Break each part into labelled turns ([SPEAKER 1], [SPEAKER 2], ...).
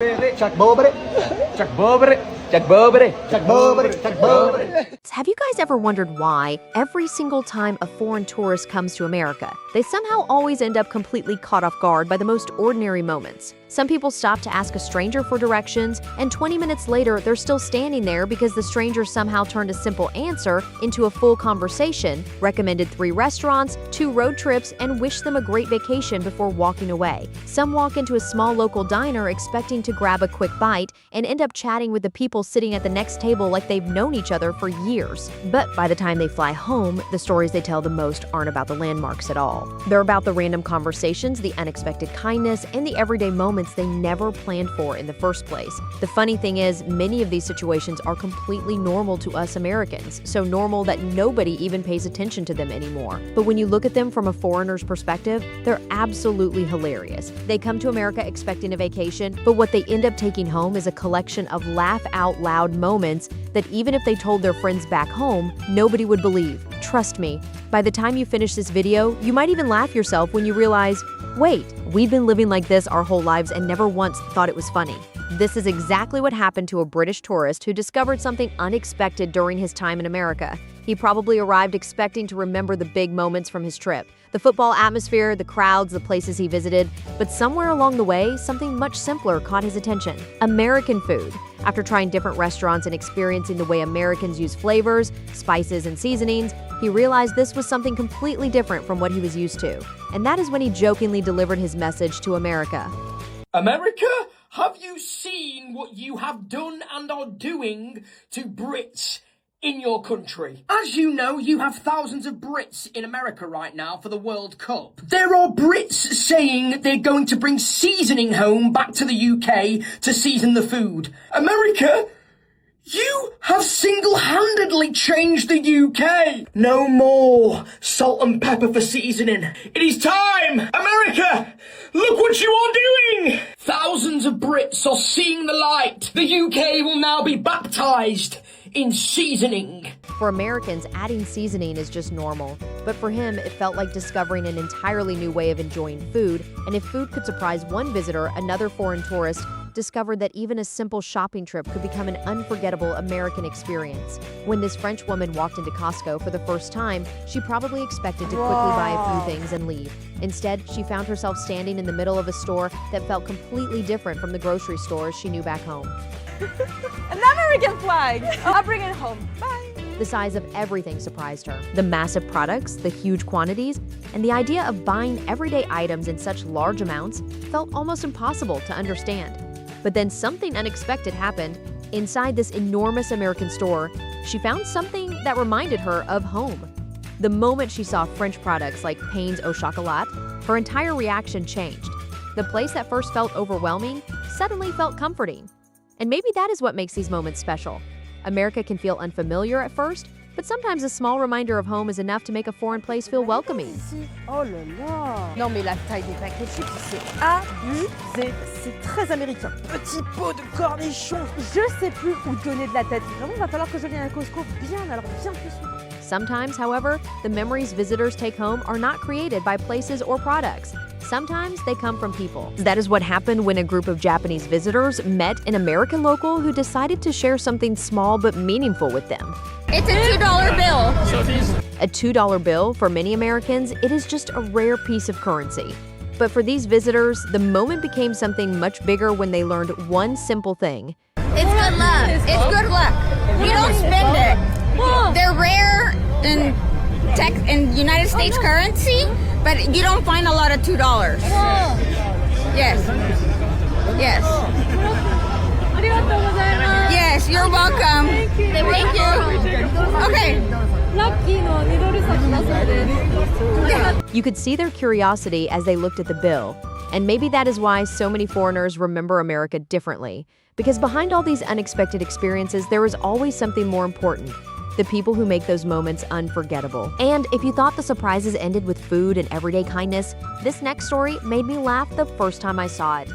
[SPEAKER 1] Chuck Bobere, Chuck Bobere, Chuck Bobere, Chuck Bobere, Chuck Bobere.
[SPEAKER 2] Have you guys ever wondered why, every single time a foreign tourist comes to America, they somehow always end up completely caught off guard by the most ordinary moments? Some people stop to ask a stranger for directions, and 20 minutes later, they're still standing there because the stranger somehow turned a simple answer into a full conversation, recommended 3 restaurants, 2 road trips, and wished them a great vacation before walking away. Some walk into a small local diner expecting to grab a quick bite and end up chatting with the people sitting at the next table like they've known each other for years. But by the time they fly home, the stories they tell the most aren't about the landmarks at all. They're about the random conversations, the unexpected kindness, and the everyday moments they never planned for in the first place. The funny thing is, many of these situations are completely normal to us Americans, so normal that nobody even pays attention to them anymore. But when you look at them from a foreigner's perspective, they're absolutely hilarious. They come to America expecting a vacation, but what they end up taking home is a collection of laugh-out-loud moments that even if they told their friends back home, nobody would believe. Trust me, by the time you finish this video, you might even laugh yourself when you realize, wait, we've been living like this our whole lives and never once thought it was funny. This is exactly what happened to a British tourist who discovered something unexpected during his time in America. He probably arrived expecting to remember the big moments from his trip, the football atmosphere, the crowds, the places he visited, but somewhere along the way, something much simpler caught his attention: American food. After trying different restaurants and experiencing the way Americans use flavors, spices, and seasonings, he realized this was something completely different from what he was used to. And that is when he jokingly delivered his message to America.
[SPEAKER 3] America, have you seen what you have done and are doing to Brits in your country? As you know, you have thousands of Brits in America right now for the World Cup. There are Brits saying they're going to bring seasoning home back to the UK to season the food. America, you have single-handedly changed the UK. No more salt and pepper for seasoning. It is time! America, look what you are doing! Thousands of Brits are seeing the light. The UK will now be baptized in seasoning.
[SPEAKER 2] For Americans, adding seasoning is just normal. But for him, it felt like discovering an entirely new way of enjoying food. And if food could surprise one visitor, another foreign tourist discovered that even a simple shopping trip could become an unforgettable American experience. When this French woman walked into Costco for the first time, she probably expected to quickly buy a few things and leave. Instead, she found herself standing in the middle of a store that felt completely different from the grocery stores she knew back home.
[SPEAKER 4] An American flag! I'll bring it home. Bye!
[SPEAKER 2] The size of everything surprised her. The massive products, the huge quantities, and the idea of buying everyday items in such large amounts felt almost impossible to understand. But then something unexpected happened. Inside this enormous American store, she found something that reminded her of home. The moment she saw French products like pains au chocolat, her entire reaction changed. The place that first felt overwhelming suddenly felt comforting. And maybe that is what makes these moments special. America can feel unfamiliar at first, but sometimes a small reminder of home is enough to make a foreign place feel welcoming.
[SPEAKER 4] Oh là là! Non mais la taille des paquets de chips, c'est abusé. C'est très américain. Petit pot de cornichons. Je sais plus où donner de la tête. Vraiment, il va falloir que je vienne à Costco bien plus souvent.
[SPEAKER 2] Sometimes, however, the memories visitors take home are not created by places or products. Sometimes they come from people. That is what happened when a group of Japanese visitors met an American local who decided to share something small but meaningful with them.
[SPEAKER 5] It's a $2 bill.
[SPEAKER 2] A $2 bill, for many Americans, it is just a rare piece of currency. But for these visitors, the moment became something much bigger when they learned one simple thing.
[SPEAKER 5] It's good luck. It's good luck. You don't spend it. They're rare in United States currency, but you don't find a lot of $2. Yes. Yes. Yes, you're welcome. Thank you. Okay.
[SPEAKER 2] You could see their curiosity as they looked at the bill. And maybe that is why so many foreigners remember America differently. Because behind all these unexpected experiences, there is always something more important: the people who make those moments unforgettable. And if you thought the surprises ended with food and everyday kindness, this next story made me laugh the first time I saw it.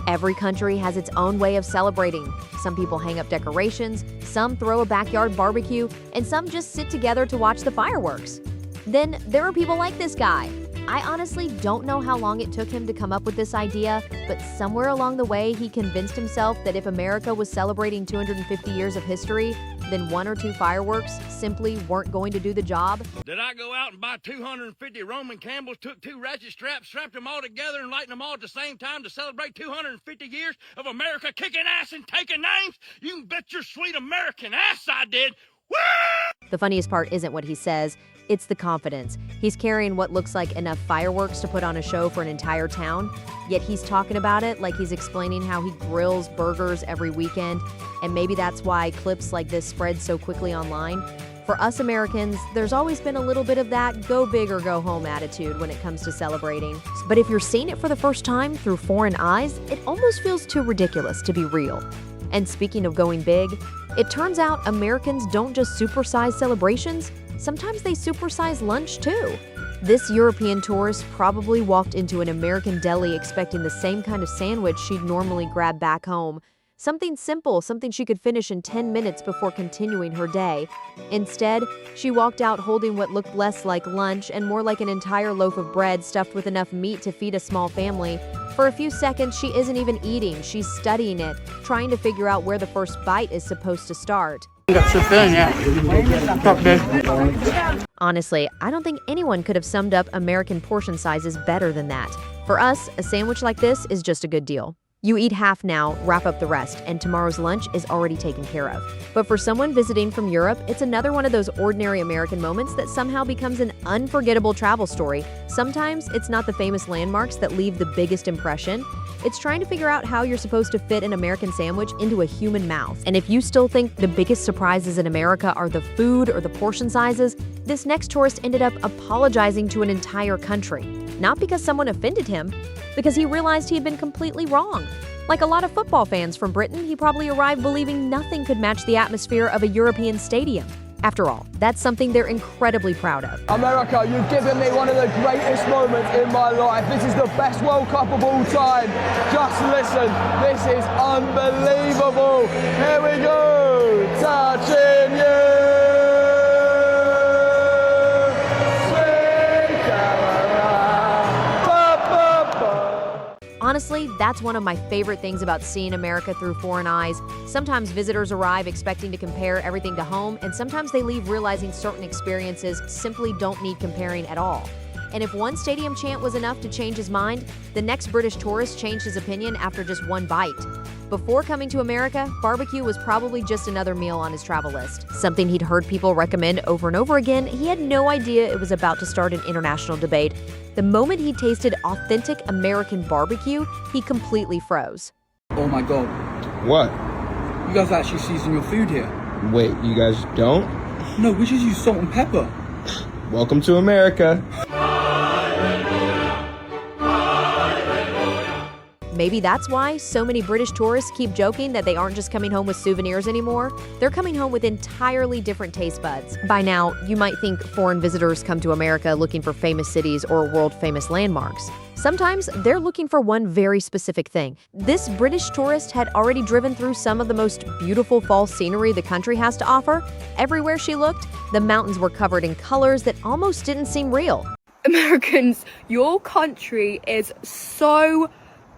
[SPEAKER 2] Every country has its own way of celebrating. Some people hang up decorations, some throw a backyard barbecue, and some just sit together to watch the fireworks. Then there are people like this guy. I honestly don't know how long it took him to come up with this idea, but somewhere along the way, he convinced himself that if America was celebrating 250 years of history, then 1 or 2 fireworks simply weren't going to do the job.
[SPEAKER 6] Did I go out and buy 250 Roman candles, took 2 ratchet straps, strapped them all together, and light them all at the same time to celebrate 250 years of America kicking ass and taking names? You can bet your sweet American ass I did. Woo!
[SPEAKER 2] The funniest part isn't what he says, it's the confidence. He's carrying what looks like enough fireworks to put on a show for an entire town, yet he's talking about it like he's explaining how he grills burgers every weekend, and maybe that's why clips like this spread so quickly online. For us Americans, there's always been a little bit of that go big or go home attitude when it comes to celebrating. But if you're seeing it for the first time through foreign eyes, it almost feels too ridiculous to be real. And speaking of going big, it turns out Americans don't just supersize celebrations, sometimes they supersize lunch too. This European tourist probably walked into an American deli expecting the same kind of sandwich she'd normally grab back home. Something simple, something she could finish in 10 minutes before continuing her day. Instead, she walked out holding what looked less like lunch and more like an entire loaf of bread stuffed with enough meat to feed a small family. For a few seconds, she isn't even eating, she's studying it, trying to figure out where the first bite is supposed to start. Honestly, I don't think anyone could have summed up American portion sizes better than that. For us, a sandwich like this is just a good deal. You eat half now, wrap up the rest, and tomorrow's lunch is already taken care of. But for someone visiting from Europe, it's another one of those ordinary American moments that somehow becomes an unforgettable travel story. Sometimes it's not the famous landmarks that leave the biggest impression. It's trying to figure out how you're supposed to fit an American sandwich into a human mouth. And if you still think the biggest surprises in America are the food or the portion sizes, this next tourist ended up apologizing to an entire country. Not because someone offended him, because he realized he had been completely wrong. Like a lot of football fans from Britain, he probably arrived believing nothing could match the atmosphere of a European stadium. After all, that's something they're incredibly proud of.
[SPEAKER 1] America, you've given me one of the greatest moments in my life. This is the best World Cup of all time. Just listen, this is unbelievable. Here we go, touching you.
[SPEAKER 2] Honestly, that's one of my favorite things about seeing America through foreign eyes. Sometimes visitors arrive expecting to compare everything to home, and sometimes they leave realizing certain experiences simply don't need comparing at all. And if one stadium chant was enough to change his mind, the next British tourist changed his opinion after just one bite. Before coming to America, barbecue was probably just another meal on his travel list. Something he'd heard people recommend over and over again, he had no idea it was about to start an international debate. The moment he tasted authentic American barbecue, he completely froze.
[SPEAKER 7] Oh my god.
[SPEAKER 8] What?
[SPEAKER 7] You guys actually season your food here?
[SPEAKER 8] Wait, you guys don't?
[SPEAKER 7] No, we just use salt and pepper.
[SPEAKER 8] Welcome to America.
[SPEAKER 2] Maybe that's why so many British tourists keep joking that they aren't just coming home with souvenirs anymore. They're coming home with entirely different taste buds. By now, you might think foreign visitors come to America looking for famous cities or world-famous landmarks. Sometimes they're looking for one very specific thing. This British tourist had already driven through some of the most beautiful fall scenery the country has to offer. Everywhere she looked, the mountains were covered in colors that almost didn't seem real.
[SPEAKER 4] Americans, your country is so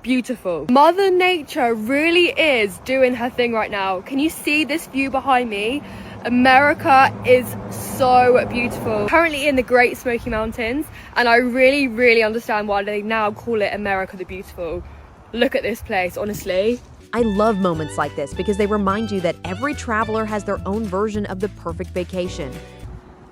[SPEAKER 4] beautiful. Mother Nature really is doing her thing right now. Can you see this view behind me? America is so beautiful. Currently in the Great Smoky Mountains, and I really understand why they now call it America the Beautiful. Look at this place, honestly.
[SPEAKER 2] I love moments like this because they remind you that every traveler has their own version of the perfect vacation.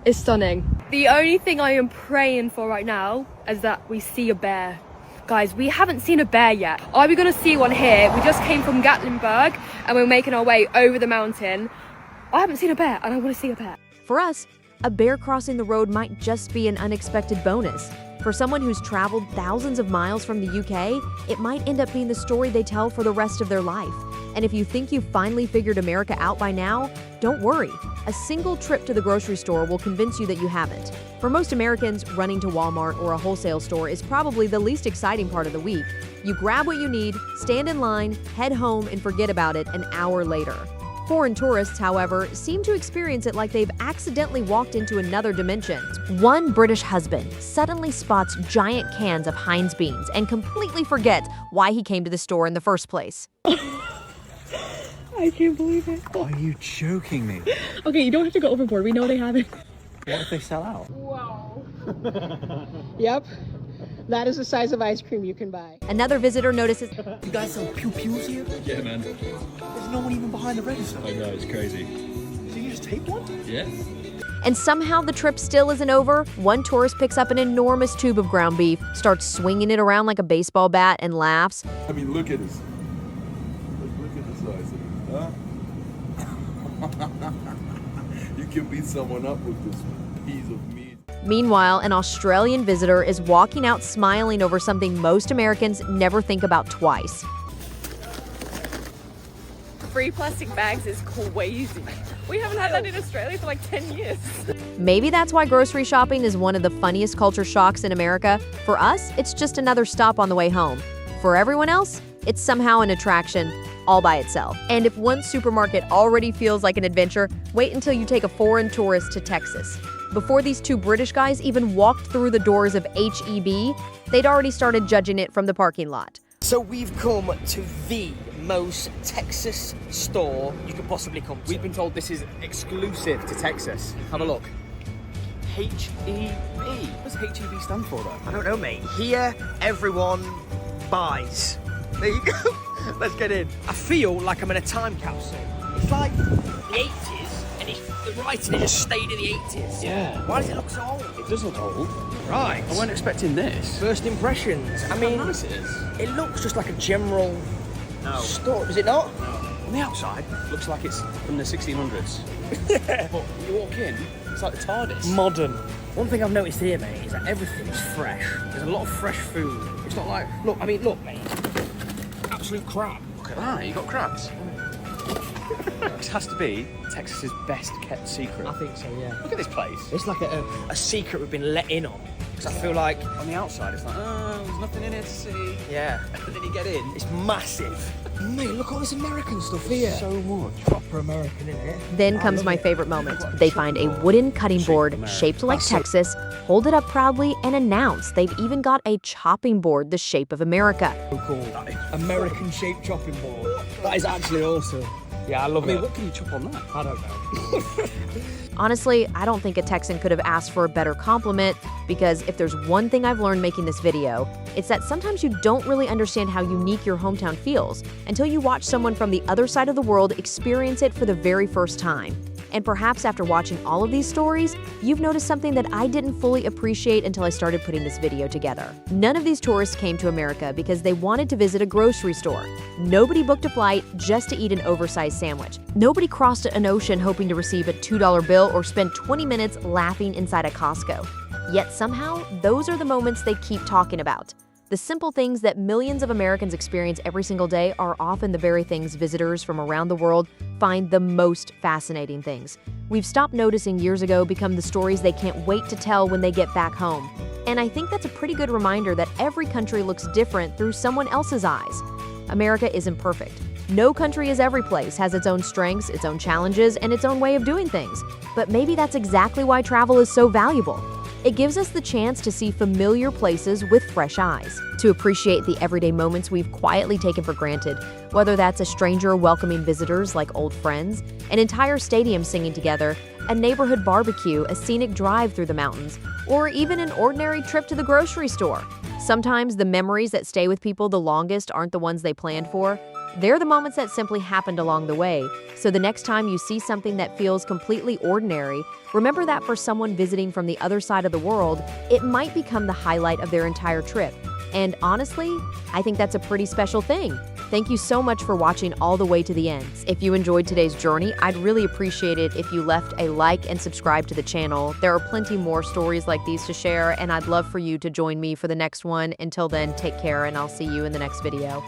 [SPEAKER 4] It's stunning. The only thing I am praying for right now is that we see a bear. Guys, we haven't seen a bear yet. Are we gonna see one here? We just came from Gatlinburg and we're making our way over the mountain. I haven't seen a bear and I wanna see a bear.
[SPEAKER 2] For us, a bear crossing the road might just be an unexpected bonus. For someone who's traveled thousands of miles from the UK, it might end up being the story they tell for the rest of their life. And if you think you've finally figured America out by now, don't worry. A single trip to the grocery store will convince you that you haven't. For most Americans, running to Walmart or a wholesale store is probably the least exciting part of the week. You grab what you need, stand in line, head home, and forget about it an hour later. Foreign tourists, however, seem to experience it like they've accidentally walked into another dimension. One British husband suddenly spots giant cans of Heinz beans and completely forgets why he came to the store in the first place.
[SPEAKER 9] I can't believe it.
[SPEAKER 10] Are you joking me?
[SPEAKER 9] Okay, you don't have to go overboard. We know they have it.
[SPEAKER 10] What if they sell out?
[SPEAKER 9] Wow.
[SPEAKER 11] Yep. That is the size of ice cream you can buy.
[SPEAKER 2] Another visitor notices,
[SPEAKER 10] You guys sell pew-pews here?
[SPEAKER 6] Yeah, man.
[SPEAKER 10] There's no one even behind the register.
[SPEAKER 6] I know, it's crazy.
[SPEAKER 10] So you just take one?
[SPEAKER 6] Yeah.
[SPEAKER 2] and somehow the trip still isn't over. One tourist picks up an enormous tube of ground beef, starts swinging it around like a baseball bat, and laughs.
[SPEAKER 12] I mean, look at this. Look at the size of it, huh? You can beat someone up with this piece of meat.
[SPEAKER 2] Meanwhile, an Australian visitor is walking out smiling over something most Americans never think about twice.
[SPEAKER 4] Free plastic bags is crazy. We haven't had that in Australia for like 10 years.
[SPEAKER 2] Maybe that's why grocery shopping is one of the funniest culture shocks in America. For us, it's just another stop on the way home. For everyone else, it's somehow an attraction all by itself. And if one supermarket already feels like an adventure, wait until you take a foreign tourist to Texas. Before these two British guys even walked through the doors of H-E-B, they'd already started judging it from the parking lot.
[SPEAKER 3] So we've come to the most Texas store you could possibly come to.
[SPEAKER 1] We've been told this is exclusive to Texas. Have a look.
[SPEAKER 3] H-E-B.
[SPEAKER 10] What does HEB stand for, though?
[SPEAKER 3] I don't know, mate. Here, everyone buys. There you go. Let's get in. I feel like I'm in a time capsule. It's like the 80s, and the writing just stayed in the 80s.
[SPEAKER 10] Yeah.
[SPEAKER 3] Why does it look so old?
[SPEAKER 10] It does look old.
[SPEAKER 3] Right.
[SPEAKER 10] I weren't expecting this.
[SPEAKER 3] First impressions. I mean,
[SPEAKER 10] How nice it is.
[SPEAKER 3] it looks just like a general store. Does it not?
[SPEAKER 10] On the outside, looks like it's from the 1600s.
[SPEAKER 3] Yeah.
[SPEAKER 10] But when you walk in, it's like the TARDIS.
[SPEAKER 3] Modern. One thing I've noticed here, mate, is that everything is fresh. There's a lot of fresh food. It's not like, look, mate. Absolute crap.
[SPEAKER 10] Look at that, you got crabs. This has to be Texas's best kept secret.
[SPEAKER 3] I think so, yeah.
[SPEAKER 10] Look at this place.
[SPEAKER 3] It's like a secret we've been let in on. Because I feel like,
[SPEAKER 10] On the outside, it's like, there's nothing in here to see.
[SPEAKER 3] yeah,
[SPEAKER 10] And then you get in,
[SPEAKER 3] it's massive. Mate, look at all this American stuff here.
[SPEAKER 10] so much.
[SPEAKER 3] Proper American, isn't it?
[SPEAKER 2] Then comes my favorite moment. They find a wooden cutting board shaped like Texas, hold it up proudly, and announce they've even got a chopping board the shape of America.
[SPEAKER 1] So cool. American shaped chopping board. That is actually awesome. Yeah, I love it.
[SPEAKER 10] What can you chop on that?
[SPEAKER 1] I don't know.
[SPEAKER 2] Honestly, I don't think a Texan could have asked for a better compliment, because if there's one thing I've learned making this video, it's that sometimes you don't really understand how unique your hometown feels until you watch someone from the other side of the world experience it for the very first time. And perhaps after watching all of these stories, you've noticed something that I didn't fully appreciate until I started putting this video together. None of these tourists came to America because they wanted to visit a grocery store. Nobody booked a flight just to eat an oversized sandwich. Nobody crossed an ocean hoping to receive a $2 bill or spend 20 minutes laughing inside a Costco. Yet somehow, those are the moments they keep talking about. The simple things that millions of Americans experience every single day are often the very things visitors from around the world find the most fascinating things. We've stopped noticing years ago become the stories they can't wait to tell when they get back home. And I think that's a pretty good reminder that every country looks different through someone else's eyes. America isn't perfect. No country is every place, has its own strengths, its own challenges, and its own way of doing things. But maybe that's exactly why travel is so valuable. It gives us the chance to see familiar places with fresh eyes, to appreciate the everyday moments we've quietly taken for granted, whether that's a stranger welcoming visitors like old friends, an entire stadium singing together, a neighborhood barbecue, a scenic drive through the mountains, or even an ordinary trip to the grocery store. Sometimes the memories that stay with people the longest aren't the ones they planned for. They're the moments that simply happened along the way. So the next time you see something that feels completely ordinary, remember that for someone visiting from the other side of the world, it might become the highlight of their entire trip. And honestly, I think that's a pretty special thing. Thank you so much for watching all the way to the end. If you enjoyed today's journey, I'd really appreciate it if you left a like and subscribe to the channel. There are plenty more stories like these to share, and I'd love for you to join me for the next one. Until then, take care, and I'll see you in the next video.